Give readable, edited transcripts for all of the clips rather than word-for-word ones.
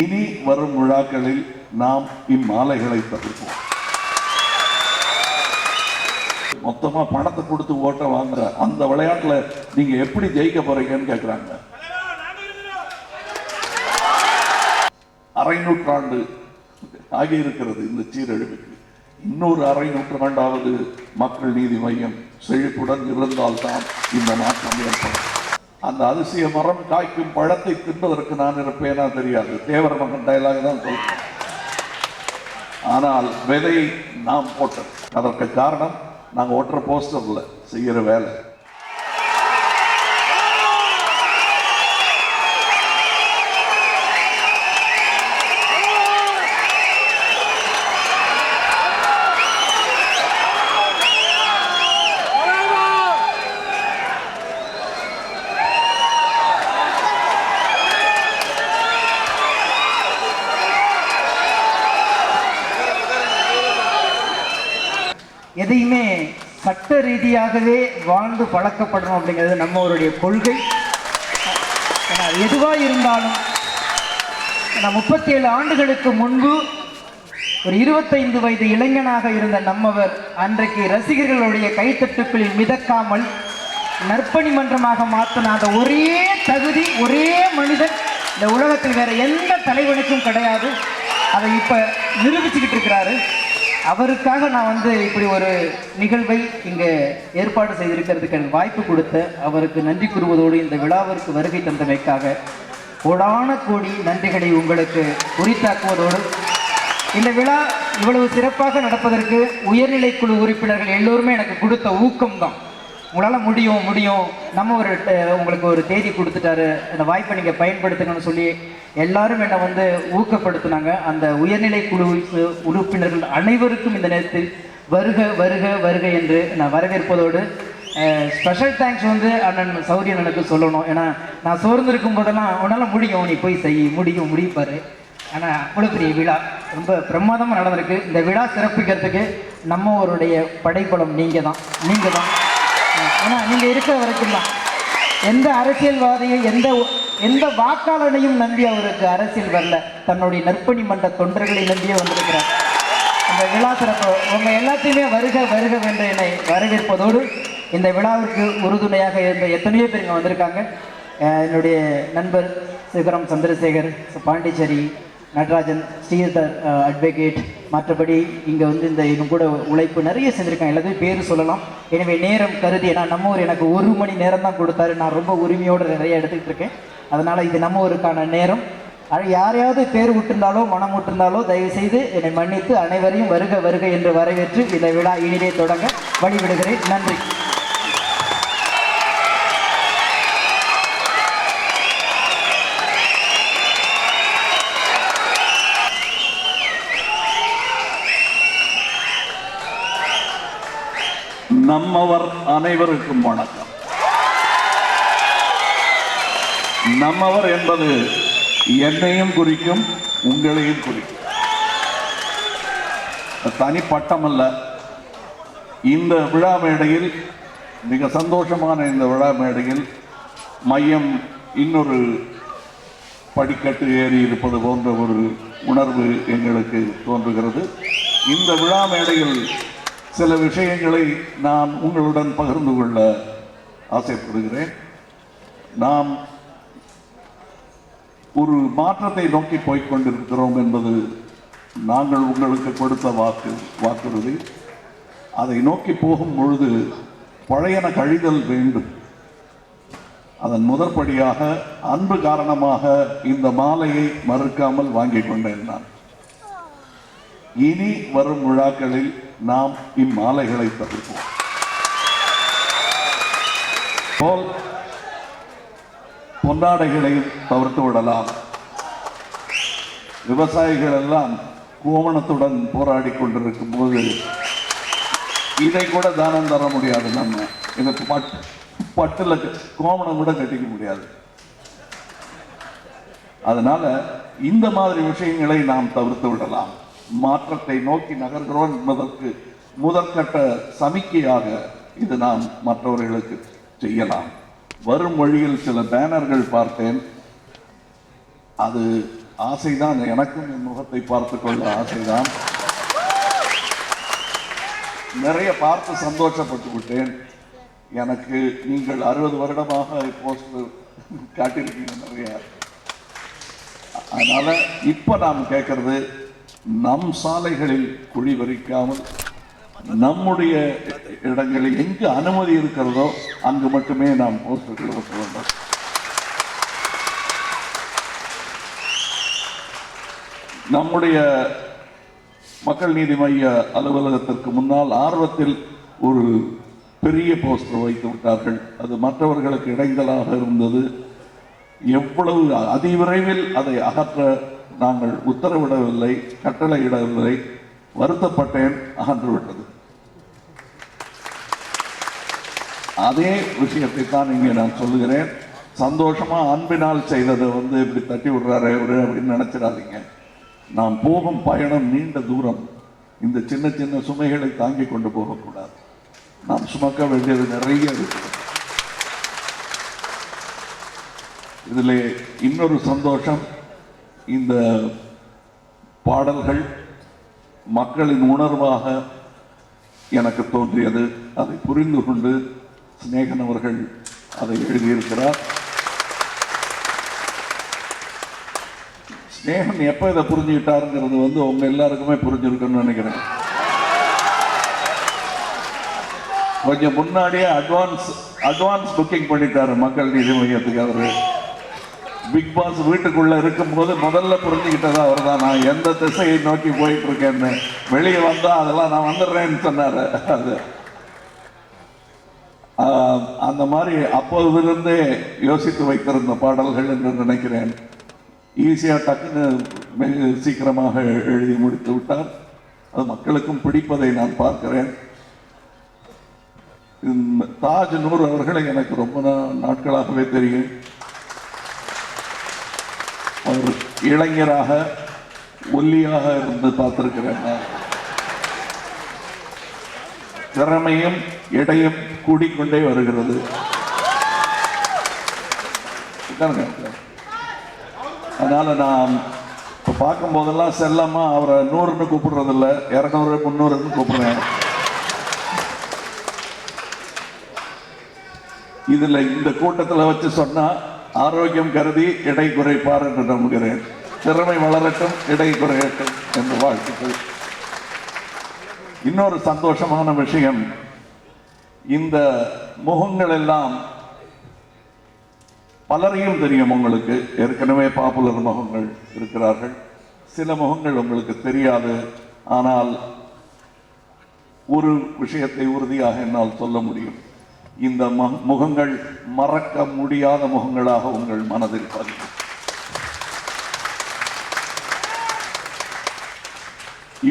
இனி வரும் விழாக்களில் நாம் இம்மாலைகளை தவிர்ப்போம். மொத்தமா பணத்தை கொடுத்து ஓட்ட வாங்குற அந்த விளையாட்டுல நீங்க எப்படி ஜெயிக்க போறீங்கன்னு கேட்கிறாங்க. அரை நூற்றாண்டு ஆகியிருக்கிறது இந்த சீரழிவுக்கு. இன்னொரு அரை நூற்றாண்டாவது மக்கள் நீதி மையம் செழிப்புடன் இருந்தால்தான் இந்த மாற்றம் ஏற்படும். அந்த அதிசய மரம் காய்க்கும் பழத்தை தின்பதற்கு நான் இருப்பேனா தெரியாது. தேவர் மகன் டயலாக் தான் சொல்றேன். ஆனால் விதையை நாம் போட்டோம். அதற்கு காரணம் நாங்கள் ஓட்டுற போஸ்டர்ல செய்யற வேலை. எதையுமே சட்ட ரீதியாகவே வாழ்ந்து பழக்கப்படணும் அப்படிங்கிறது நம்மளுடைய கொள்கை. எதுவாக இருந்தாலும் 37 ஆண்டுகளுக்கு முன்பு ஒரு 25 வயது இளைஞனாக இருந்த நம்மவர் அன்றைக்கு ரசிகர்களுடைய கைத்தட்டுக்களில் மிதக்காமல் நற்பணி மன்றமாக மாற்றின அந்த ஒரே தகுதி, ஒரே மனிதன் இந்த உலகத்தில் வேற எந்த தலைவனுக்கும் கிடையாது. அதை இப்போ நிரூபிச்சுக்கிட்டு இருக்கிறாரு. அவருக்காக நான் இப்படி ஒரு நிகழ்வை இங்கே ஏற்பாடு செய்திருக்கிறதுக்கு எனக்கு வாய்ப்பு கொடுத்த அவருக்கு நன்றி கூறுவதோடு இந்த விழாவிற்கு வருகை தந்தமைக்காக கோடான கோடி நன்றிகளை உங்களுக்கு உரித்தாக்குவதோடு இந்த விழா இவ்வளவு சிறப்பாக நடப்பதற்கு உயர்நிலை குழு உறுப்பினர்கள் எல்லோருமே எனக்கு கொடுத்த ஊக்கம்தான். உங்களால் முடியும் முடியும், நம்ம உங்களுக்கு ஒரு தேதி கொடுத்துட்டாரு, அந்த வாய்ப்பை நீங்கள் பயன்படுத்துங்கன்னு சொல்லி எல்லாரும் என்னை ஊக்கப்படுத்தினாங்க. அந்த உயர்நிலை குழு உறுப்பினர்கள் அனைவருக்கும் இந்த நேரத்தில் வருக வருக வருக என்று நான் வரவேற்பதோடு ஸ்பெஷல் தேங்க்ஸ் அண்ணன் சௌரியன் எனக்கு சொல்லணும். ஏன்னா நான் சோர்ந்திருக்கும் போதெல்லாம் உன்னால் முடியும், நீ போய் செய், முடிப்பாரு. ஆனால் அவ்வளோ பெரிய விழா ரொம்ப பிரமாதமாக நடந்திருக்கு. இந்த விழா சிறப்பிக்கிறதுக்கு நம்மளுடைய படைப்பலம் நீங்கள் தான். ஏன்னா நீங்கள் இருக்கிற வரைக்கும் தான் எந்த அரசியல்வாதியும் எந்த வாக்காளனையும் நம்பி அவருக்கு அரசியல் வரல, தன்னுடைய நற்பணி மன்ற தொண்டர்களை நம்பியே வந்திருக்கிறார். இந்த விழா சிறப்பு உங்கள் எல்லாத்தையுமே வருக வருக வென்று என்னை வரவேற்பதோடு இந்த விழாவிற்கு உறுதுணையாக இருந்த எத்தனையோ பேர் இங்கே வந்திருக்காங்க. என்னுடைய நண்பர் சிகரம் சந்திரசேகர், பாண்டிச்சேரி நடராஜன், ஸ்ரீதர் அட்வொகேட், மற்றபடி இங்கே இந்த இன்னும் கூட உழைப்பு நிறைய செஞ்சுருக்காங்க. எல்லாத்தையும் பேர் சொல்லலாம். எனவே நேரம் கருதி, ஏன்னா நம்ம எனக்கு 1 மணி நேரம் தான் கொடுத்தாரு. நான் ரொம்ப உரிமையோடு நிறைய எடுத்துக்கிட்டு இருக்கேன். அதனால் இது நம்ம ஊருக்கான நேரம். யாரையாவது பேர் விட்டுருந்தாலோ மனம் விட்டுருந்தாலோ தயவுசெய்து என்னை மன்னித்து அனைவரையும் வருக வருக என்று வரவேற்று இந்த விழா இனிதே தொடங்க வழிவிடுகிறேன். நன்றி. நம்மவர் அனைவருக்கும் வணக்கம். நம்மவர் என்பது என்னையும் குறிக்கும், உங்களையும் குறிக்கும். தனிப்பட்டம் அல்ல. இந்த விழா மேடையில், மிக சந்தோஷமான இந்த விழா மேடையில் மையம் இன்னொரு படிக்கட்டு ஏறி இருப்பது போன்ற ஒரு உணர்வு எங்களுக்கு தோன்றுகிறது. இந்த விழா மேடையில் சில விஷயங்களை நான் உங்களுடன் பகிர்ந்து கொள்ள ஆசைப்படுகிறேன். நாம் ஒரு மாற்றத்தை நோக்கி போய்கொண்டிருக்கிறோம் என்பது நாங்கள் உங்களுக்கு கொடுத்த வாக்குறுதி. அதை நோக்கி போகும் பொழுது பழையன கழிதல் வேண்டும். அதன் முதற்படியாக அன்பு காரணமாக இந்த மாலையை மறுக்காமல் வாங்கிக் கொண்டேன் நான். இனி வரும் விழாக்களில் நாம் இம்மாலைகளை தவிர்ப்போம். போல் பொன்னாடைகளையும் தவிர்த்து விடலாம். விவசாயிகள் எல்லாம் கோவணத்துடன் போராடி கொண்டிருக்கும் போது இதை கூட தானம் தர முடியாது. நம்ம எனக்கு பட்டுல கோவணம் கூட கட்டிக்க முடியாது. அதனால இந்த மாதிரி விஷயங்களை நாம் தவிர்த்து விடலாம். மாற்றத்தை நோக்கி நகர்கிறோம் என்பதற்கு முதற்கட்ட சமிக்கையாக இது நாம் மற்றவர்களுக்கு செய்யலாம். வரும் வழியில் சில பேனர்கள் பார்த்தேன். அது ஆசைதான், எனக்கும் என் முகத்தை பார்த்து கொள்ள ஆசைதான். நிறைய பார்த்து சந்தோஷப்பட்டு விட்டேன். எனக்கு நீங்கள் 60 வருடமாக போஸ்டர் காட்டியிருக்கீங்க நிறைய. அதனால இப்ப நாம் கேட்கறது, நம் சாலைகளில் குழி பறிக்காமல் நம்முடைய இடங்களில் எங்கு அனுமதி இருக்கிறதோ அங்கு மட்டுமே நாம் போஸ்டர்கள் ஒட்ட வேண்டும். நம்முடைய மக்கள் நீதி மைய அலுவலகத்திற்கு முன்னால் ஆர்வத்தில் ஒரு பெரிய போஸ்டர் வைத்து விட்டார்கள். அது மற்றவர்களுக்கு இடைஞ்சலாக இருந்தது. எவ்வளவு அதிவிரைவில் அதை அகற்ற நாங்கள் உத்தரவிடவில்லை, கட்டளையிடவில்லை. வருத்தப்பட்டேன், அகன்றுவிட்டது. அதே விஷயத்தை தான் இங்கே நான் சொல்லுகிறேன். சந்தோஷமா அன்பினால் செய்ததை இப்படி தட்டி விடுறாரு அப்படின்னு நினைச்சிடாதீங்க. நாம் போகும் பயணம் நீண்ட தூரம். இந்த சின்ன சின்ன சுமைகளை தாங்கி கொண்டு போகக்கூடாது. நாம் சுமக்க வேண்டியது நிறைய இருக்கு. இதில் இன்னொரு சந்தோஷம், இந்த பாடல்கள் மக்களின் உணர்வாக எனக்கு தோன்றியது. அதை புரிந்து கொண்டு சிநேகன் அவர்கள் அதை எழுதியிருக்கிறார். ஸ்நேகன் எப்ப இதை புரிஞ்சுக்கிட்டாருங்கிறது உங்க எல்லாருக்குமே புரிஞ்சிருக்குன்னு நினைக்கிறேன். கொஞ்சம் முன்னாடியே அட்வான்ஸ் புக்கிங் பண்ணிட்டாரு மக்கள் நீதி மையத்துக்கு. அவரு பிக் பாஸ் வீட்டுக்குள்ள இருக்கும் போது முதல்ல புரிஞ்சுக்கிட்டதா அவர் தான், நான் எந்த திசையை நோக்கி போயிட்டு இருக்கேன்னு. வெளியே வந்தா அதெல்லாம் நான் வந்துடுறேன்னு சொன்னாரு. அது அந்த மாதிரி அப்போதிலிருந்தே யோசித்து வைத்திருந்த பாடல்கள் என்று நினைக்கிறேன். ஈஸியா டக்குன்னு மிக சீக்கிரமாக எழுதி முடித்து விட்டார். அது மக்களுக்கும் பிடிப்பதை நான் பார்க்கிறேன். தாஜ் நூர் அவர்களை எனக்கு ரொம்ப நாட்களாகவே தெரியும். அவர் இளைஞராக ஒல்லியாக இருந்து பார்த்திருக்கிறேன். திறமையும் எடையும் கூடிக்கொண்டே வருகிறது. அதனால நான் இப்ப பார்க்கும் போதெல்லாம் செல்லமா அவரை 100ன்னு கூப்பிடுறது இல்லை, 200 300ன்னு கூப்பிடுறேன். இதுல இந்த கூட்டத்தில் வச்சு சொன்னா ஆரோக்கியம் கருதி எடை குறைப்பார் என்று நம்புகிறேன். திறமை வளரட்டும், எடை குறையட்டும் என்று வாழ்த்துக்கள். இன்னொரு சந்தோஷமான விஷயம், இந்த முகங்கள் எல்லாம் பலரையும் தெரியும். உங்களுக்கு ஏற்கனவே பாப்புலர் முகங்கள் இருக்கிறார்கள். சில முகங்கள் உங்களுக்கு தெரியாது. ஆனால் ஒரு விஷயத்தை உறுதியாக என்னால் சொல்ல முடியும், இந்த முகங்கள் மறக்க முடியாத முகங்களாக உங்கள் மனதில் பதியும்.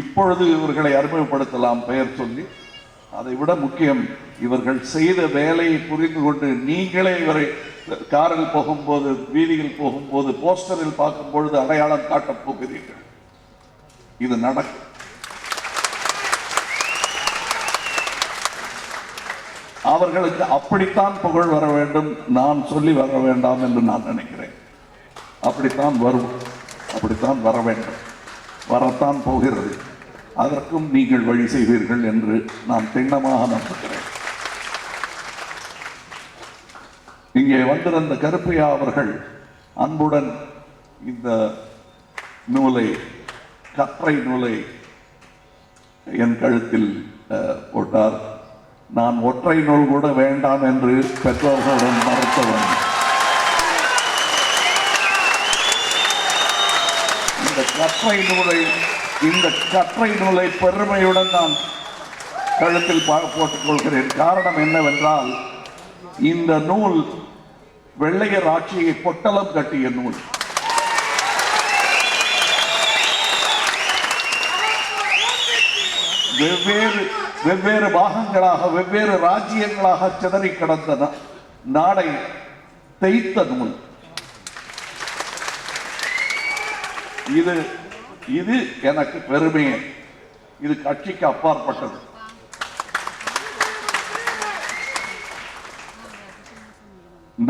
இப்பொழுது இவர்களை அறிமுகப்படுத்தலாம் பெயர் சொல்லி. அதை விட முக்கியம், இவர்கள் செய்த வேலையை புரிந்து கொண்டு நீங்களே இவரை காரில் போகும்போது, வீதியில் போகும்போது, போஸ்டரில் பார்க்கும் பொழுது அடையாளம் காட்டப் போகிறீர்கள். இது நடக்கும். அவர்களுக்கு அப்படித்தான் புகழ் வர வேண்டும், நான் சொல்லி வர வேண்டாம் என்று நான் நினைக்கிறேன். அப்படித்தான் வரும், அப்படித்தான் வர வேண்டும், வரத்தான் போகிறது. அதற்கும் நீங்கள் வழி செய்வீர்கள் என்று நான் திண்ணமாக நம்புகிறேன். இங்கே வந்திருந்த கருப்பையா அவர்கள் அன்புடன் இந்த நூலை, கற்றை நூலை என் கழுத்தில் போட்டார். நான் ஒற்றை நூல் கூட வேண்டாம் என்று பெற்றோர்களுடன் மறுத்தவன். இந்த கற்றை நூலை பெருமையுடன் நான் கழுத்தில் போட்டுக் கொள்கிறேன். காரணம் என்னவென்றால், இந்த நூல் வெள்ளையர் ஆட்சியை பொட்டலம் கட்டிய நூல். வெவ்வேறு பாகங்களாக, வெவ்வேறு ராஜ்யங்களாக சிதறி கிடந்த நாடை தைத்த நூல் இது. இது எனக்கு பெருமையே. இது கட்சிக்கு அப்பாற்பட்டது.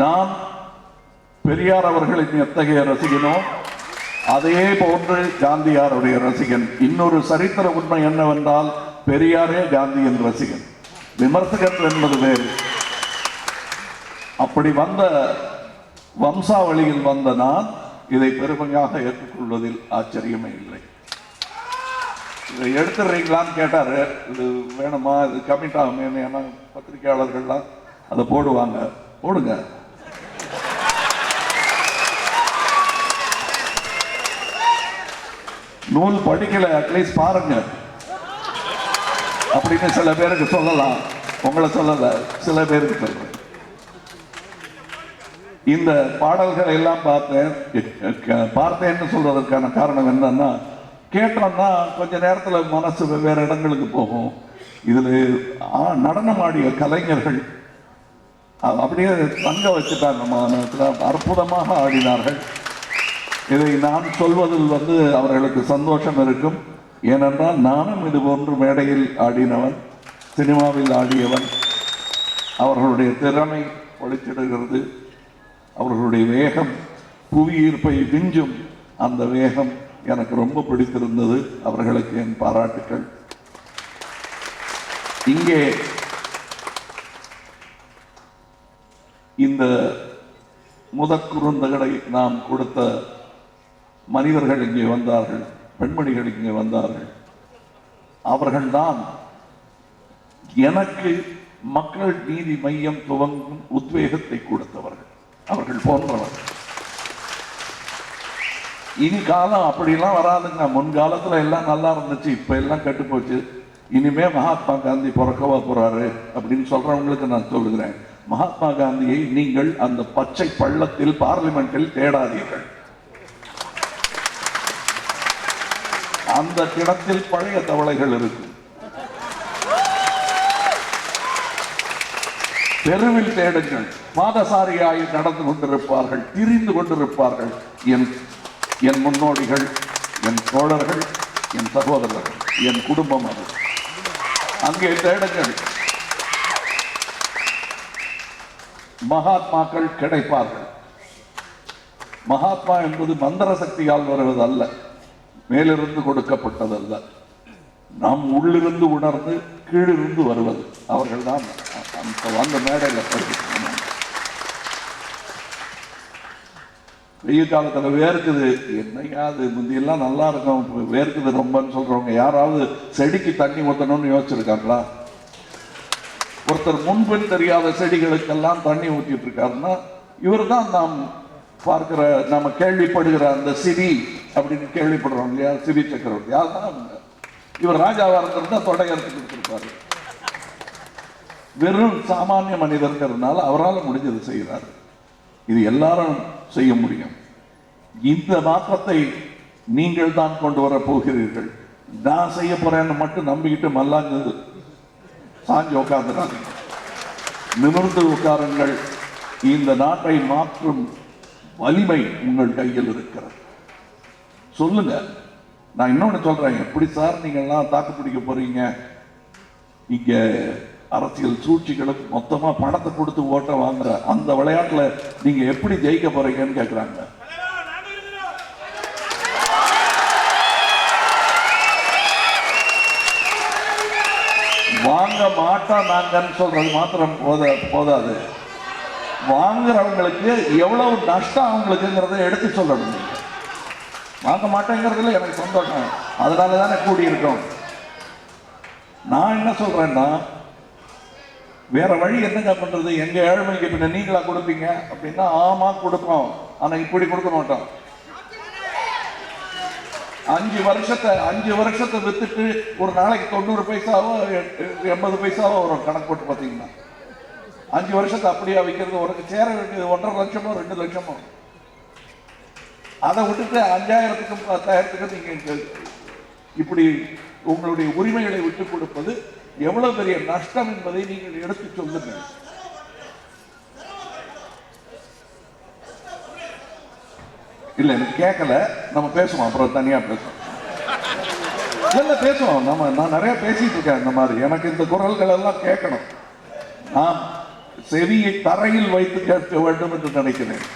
நான் பெரியார் அவர்களின் எத்தகைய ரசிகனோ அதே போன்று காந்தியாருடைய ரசிகன். இன்னொரு சரித்திர உண்மை என்னவென்றால், பெரியாரே காந்தியின் ரசிகன். விமர்சகன் என்பது வேறு. அப்படி வந்த வம்சாவளியில் வந்த நான் இதை பெருமையாக ஏற்றுக்கொள்வதில் ஆச்சரியமே இல்லை. இதை எடுத்துடுறீங்களான்னு கேட்டாரு. இது வேணுமா, இது கமிட் ஆகும், ஏன்னா பத்திரிகையாளர்கள்லாம் அதை போடுவாங்க. போடுங்க. நூல் படிக்கல, அட்லீஸ்ட் பாருங்க அப்படின்னு சில பேருக்கு சொல்லலாம். உங்களை சொல்லல, சில பேருக்கு சொல்றேன். இந்த பாடல்களை எல்லாம் பார்த்தேன்னு சொல்றதற்கான காரணம் என்னன்னா, கேட்டோம்னா கொஞ்ச நேரத்துல மனசு வெவ்வேறு இடங்களுக்கு போகும். இதுல நடனம் ஆடிய கலைஞர்கள் அப்படியே தங்க வச்சுட்டாங்க, அற்புதமாக ஆடினார்கள். இதை நான் சொல்வதில் அவர்களுக்கு சந்தோஷம் இருக்கும். ஏனென்றால் நானும் இது போன்று மேடையில் ஆடினவன், சினிமாவில் ஆடியவன். அவர்களுடைய திறமை ஒளிச்சிடுகிறது. அவர்களுடைய வேகம், புவியீர்ப்பை விஞ்சும் அந்த வேகம் எனக்கு ரொம்ப பிடித்திருந்தது. அவர்களுக்கு என் பாராட்டுக்கள். இங்கே இந்த முதற்குறுந்தகளை நாம் கொடுத்த மனிதர்கள் இங்கே வந்தார்கள், பெண்மணிகள் இங்கே வந்தார்கள். அவர்கள்தான் எனக்கு மக்கள் நீதி மையம் துவங்கும் உத்வேகத்தை கொடுத்தவர்கள். அவர்கள் போன்றவர்கள். இனி காலம் அப்படிலாம் வராதுங்க. முன்காலத்துல எல்லாம் நல்லா இருந்துச்சு, இப்ப எல்லாம் கெட்டு போச்சு. இனிமே மகாத்மா காந்தி பிறக்கவா போறாரு அப்படின்னு சொல்றவங்களுக்கு நான் சொல்லுகிறேன், மகாத்மா காந்தியை நீங்கள் அந்த பச்சை பள்ளத்தில் பார்லிமெண்டில் தேடாதீர்கள். அந்த கிடத்தில் பழைய தவளைகள் இருக்கும். தெருவில் தேடுங்கள். பாதசாரியாய் நடந்து கொண்டிருப்பார்கள், திரிந்து கொண்டிருப்பார்கள் என் முன்னோடிகள், என் தோழர்கள், என் சகோதரர்கள், என் குடும்பம். அது அங்கே தேடுங்கள். மகாத்மாக்கள் கிடைப்பார்கள். மகாத்மா என்பது மந்திர சக்தியால் வருவது அல்ல, மேலிருந்து கொடுக்கப்பட்டதல்ல. நாம் உள்ளிருந்து உணர்ந்து கீழிருந்து வருவது. அவர்கள் தான் அந்த மேடையில் படிக்கிறாங்க. வெயில் காலத்தில் வேர்க்குது, என்னையா அது முந்தியெல்லாம் நல்லா இருக்கும், வேர்க்குது ரொம்பன்னு சொல்றவங்க யாராவது செடிக்கு தண்ணி ஊற்றணும்னு யோசிச்சிருக்காங்களா? ஒருத்தர் முன்பின் தெரியாத செடிகளுக்கெல்லாம் தண்ணி ஊற்றிட்டு இருக்காருன்னா இவர் தான் நாம் பார்க்கிற, நம்ம கேள்விப்படுகிற அந்த சிவி அப்படின்னு கேள்விப்படுறோம் இல்லையா, சிவி சக்கரவர்த்தி. யாருதான் இவர் ராஜாவா இருந்திருந்தா தொடங்கி கொடுத்திருப்பாரு. வெறும் சாமானிய மனிதர்கிறதுனால அவரால் முடிஞ்சது செய்கிறார். இது எல்லாரும் செய்ய முடியும். இந்த மாற்றத்தை நீங்கள் தான் கொண்டு வர போகிறீர்கள். நான் செய்ய போறேன்னு மட்டும் நம்பிக்கிட்டு மல்லாங்க சாஞ்சி உட்கார்ந்து நிமிர்ந்து உட்காருங்கள். இந்த நாட்டை மாற்றும் வலிமை உங்கள் கையில் இருக்கிறது. சொல்லுங்க. நான் இன்னொன்னு சொல்றேன், எப்படி சார் நீங்க எல்லாம் தாக்கு பிடிக்க போறீங்க? இங்க அரசியல் சூழ்ச்சிகளுக்கு மொத்தமா பணத்தை கொடுத்து ஓட்ட வாங்குற அந்த விளையாட்டுல நீங்க எப்படி ஜெயிக்க போறீங்கன்னு கேட்கிறாங்க. வாங்க மாட்டோம் நாங்கன்னு சொல்றது மாத்திரம் போதாது. வாங்குறவங்களுக்கு எவ்வளவு நஷ்டம் அவங்களுக்குங்கிறத எடுத்து சொல்லணும். வாங்க மாட்டேங்கிறதுல எனக்கு சந்தோஷம், அதனால தானே கூடி இருக்கோம். நான் என்ன சொல்றேன்னா, வேற வழி என்னங்க பண்றது? எங்க ஏழ்மைக்கு பின்ன நீங்களா கொடுப்பீங்க அப்படின்னா, ஆமா கொடுப்போம், ஆனா இப்படி கொடுக்க மாட்டோம். 5 வருஷத்தை வித்துட்டு ஒரு நாளைக்கு 90 பைசாவோ 80 பைசாவோ ஒரு கணக்கு போட்டு பார்த்தீங்கன்னா 5 வருஷத்தை அப்படியே வைக்கிறது. உனக்கு சேர வேண்டியது 1.5 லட்சமோ 2 லட்சமோ. அதை விட்டுட்டு 5000க்கும் 10,000க்கும் நீங்க இப்படி உங்களுடைய உரிமைகளை விட்டுக் கொடுப்பது எவ்வளவு பெரிய நஷ்டம் என்பதை நீங்கள் எடுத்து சொல்லுங்கள். இல்ல எனக்கு கேட்கல, நம்ம பேசுவோம், அப்புறம் தனியா பேசுவோம். இல்ல பேசுவோம், நான் நிறைய பேசிட்டு இருக்கேன் இந்த மாதிரி. எனக்கு இந்த குரல்கள் எல்லாம் கேட்கணும். நான் செவியை தரையில் வைத்து கேட்க வேண்டும் என்று நினைக்கிறேன்.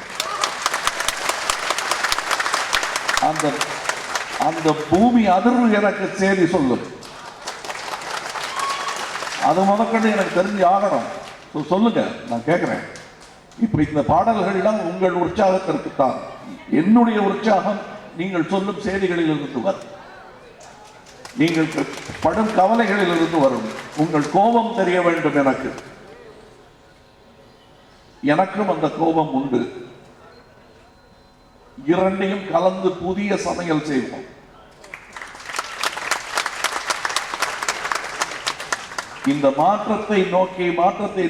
அந்த அந்த பூமி அதிர்வு எனக்கு செய்தி சொல்லும். அது முதற்கொண்டு எனக்கு தெரிஞ்சு ஆகணும். சொல்லுங்க, நான் கேட்கிறேன். இப்ப இந்த பாடல்கள்லாம் உங்கள் உற்சாகத்திற்குத்தான். என்னுடைய உற்சாகம் நீங்கள் சொல்லும் செய்திகளில் இருந்து வரும், நீங்கள் படும் கவலைகளில் இருந்து வரும். உங்கள் கோபம் தெரிய வேண்டும் எனக்கு. எனக்கும் அந்த கோபம் உண்டு. இரண்டையும் கலந்து புதிய சமையல் செய்வோம். இந்த மாற்றத்தை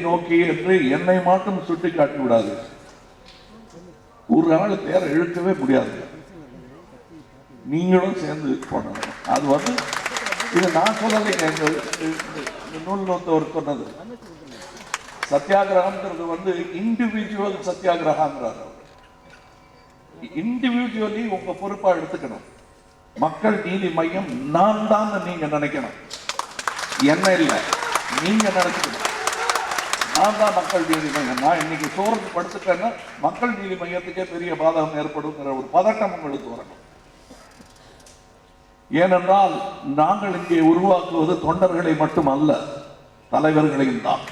நோக்கி என்று என்னை மட்டும் சுட்டி காட்டி விடாது. ஒரு நாள் பேரை இழுக்கவே முடியாது. நீங்களும் சேர்ந்து போனது. அது இது நான் சொல்லலைங்க, நூல் நோத்தவர் சொன்னது. சத்தியாகிரகம்ங்கிறது இண்டிவிஜுவல் சத்தியாகிரகங்கிறார். இண்டிவிஜுவலி உங்க பொறுப்பா எடுத்துக்கணும். மக்கள் நீதி மையம் நான் தான் நீங்க நினைக்கணும், என்ன இல்லை நீங்க நினைக்கணும். நான் தான் மக்கள் நீதி மையம். நான் இன்னைக்கு சோறுக்கு படுத்துட்டேன்னா மக்கள் நீதி மையத்துக்கே பெரிய பாதகம் ஏற்படுங்கிற ஒரு பதட்டம் உங்களுக்கு வரணும். ஏனென்றால் நாங்கள் இங்கே உருவாக்குவது தொண்டர்களை மட்டும் அல்ல, தலைவர்களையும் தான்.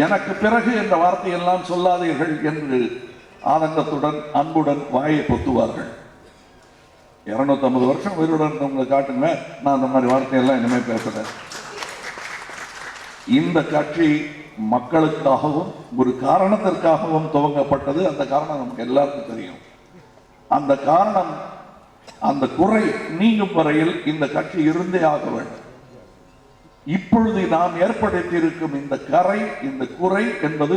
எனக்கு பிறகு என்ற வார்த்தையெல்லாம் சொல்லாதீர்கள் என்று ஆனந்தத்துடன் அன்புடன் வாயை பொத்துவார்கள். 250 வருஷம் உயிருடன் உங்களை காட்டுங்க, நான் அந்த மாதிரி வார்த்தையெல்லாம் இனிமே பேசுறேன். இந்த கட்சி மக்களுக்காகவும் ஒரு காரணத்திற்காகவும் துவங்கப்பட்டது. அந்த காரணம் நமக்கு எல்லாருக்கும் தெரியும். அந்த காரணம், அந்த குறை நீங்கும் வரையில் இந்த கட்சி இருந்தே ஆக வேண்டும். இப்பொழுது நாம் ஏற்படுத்தியிருக்கும் இந்த கரை, இந்த குறை என்பது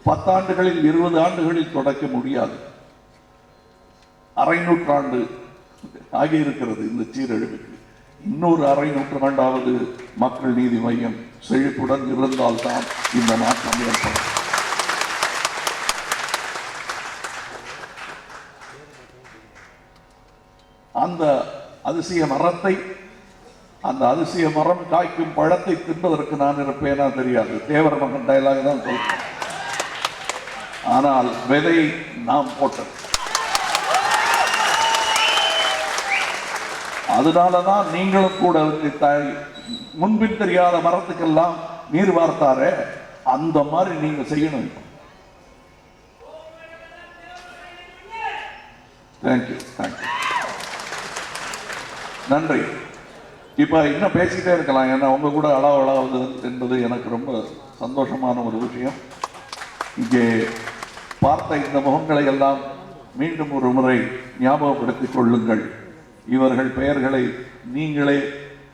10 ஆண்டுகளில் 20 ஆண்டுகளில் தொடக்க முடியாது. அரை நூற்றாண்டு ஆகியிருக்கிறது இந்த சீரழிவுக்கு. இன்னொரு அரை நூற்றாண்டாவது மக்கள் நீதி மையம் செழிப்புடன் இருந்தால்தான் இந்த மாற்றம் ஏற்படும். அந்த அதிசய மரத்தை, அந்த அதிசய மரம் காய்க்கும் பழத்தை தின்பதற்கு நான் இருப்பேனா தெரியாது. தேவர் மகன் டயலாக் தான் சொல்றேன். ஆனால் விதை நாம் போட்டது. அதனாலதான் நீங்களும் கூட முன்பின் தெரியாத மரத்துக்கெல்லாம் நீர் வார்த்தாரே, அந்த மாதிரி நீங்க செய்யணும். தேங்க்யூ, தேங்க்யூ, நன்றி. இப்ப இன்னும் பேசிக்கிட்டே இருக்கலாம், ஏன்னா உங்க கூட அளவு என்பது எனக்கு ரொம்ப சந்தோஷமான ஒரு விஷயம். இங்கே பார்த்த இந்த முகங்களை எல்லாம் மீண்டும் ஒரு முறை ஞாபகப்படுத்திக் கொள்ளுங்கள். இவர்கள் பெயர்களை நீங்களே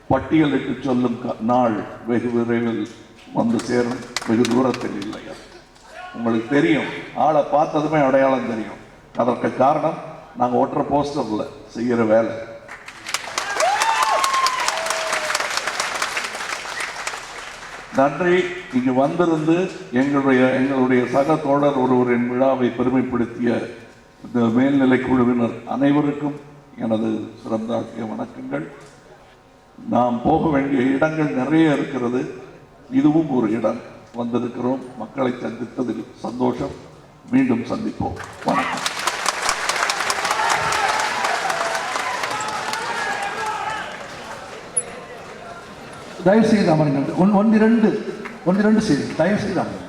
பட்டியலிட்டு சொல்லும் நாள் வெகு விரைவில் வந்து சேரும். வெகு தூரத்தில் இல்லை. உங்களுக்கு தெரியும், ஆளை பார்த்ததுமே அடையாளம் தெரியும். அதற்கு காரணம் நாங்கள் ஒற்றை போஸ்டர்ல செய்கிற வேலை. நன்றி. இங்கு வந்திருந்து எங்களுடைய சக தோழர் ஒருவரின் விழாவை பெருமைப்படுத்திய இந்த மேல்நிலை குழுவினர் அனைவருக்கும் எனது சிறந்த வணக்கங்கள். நாம் போக வேண்டிய இடங்கள் நிறைய இருக்கிறது. இதுவும் ஒரு இடம். வந்திருக்கிறோம். மக்களை சந்தித்ததில் சந்தோஷம். மீண்டும் சந்திப்போம். வணக்கம். தயவு செய்து அமருங்கள். ஒன்று செய்தி தயவு செய்து அமருங்கள்.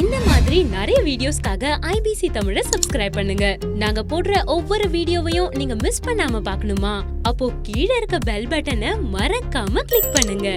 இந்த மாதிரி நிறைய வீடியோஸ்க்காக IBC தமிழை சப்ஸ்கிரைப் பண்ணுங்க. நாங்க போடுற ஒவ்வொரு வீடியோவையும் நீங்க மிஸ் பண்ணாம பார்க்கணுமா? அப்போ கீழே இருக்க பெல் பட்டனை மறக்காம கிளிக் பண்ணுங்க.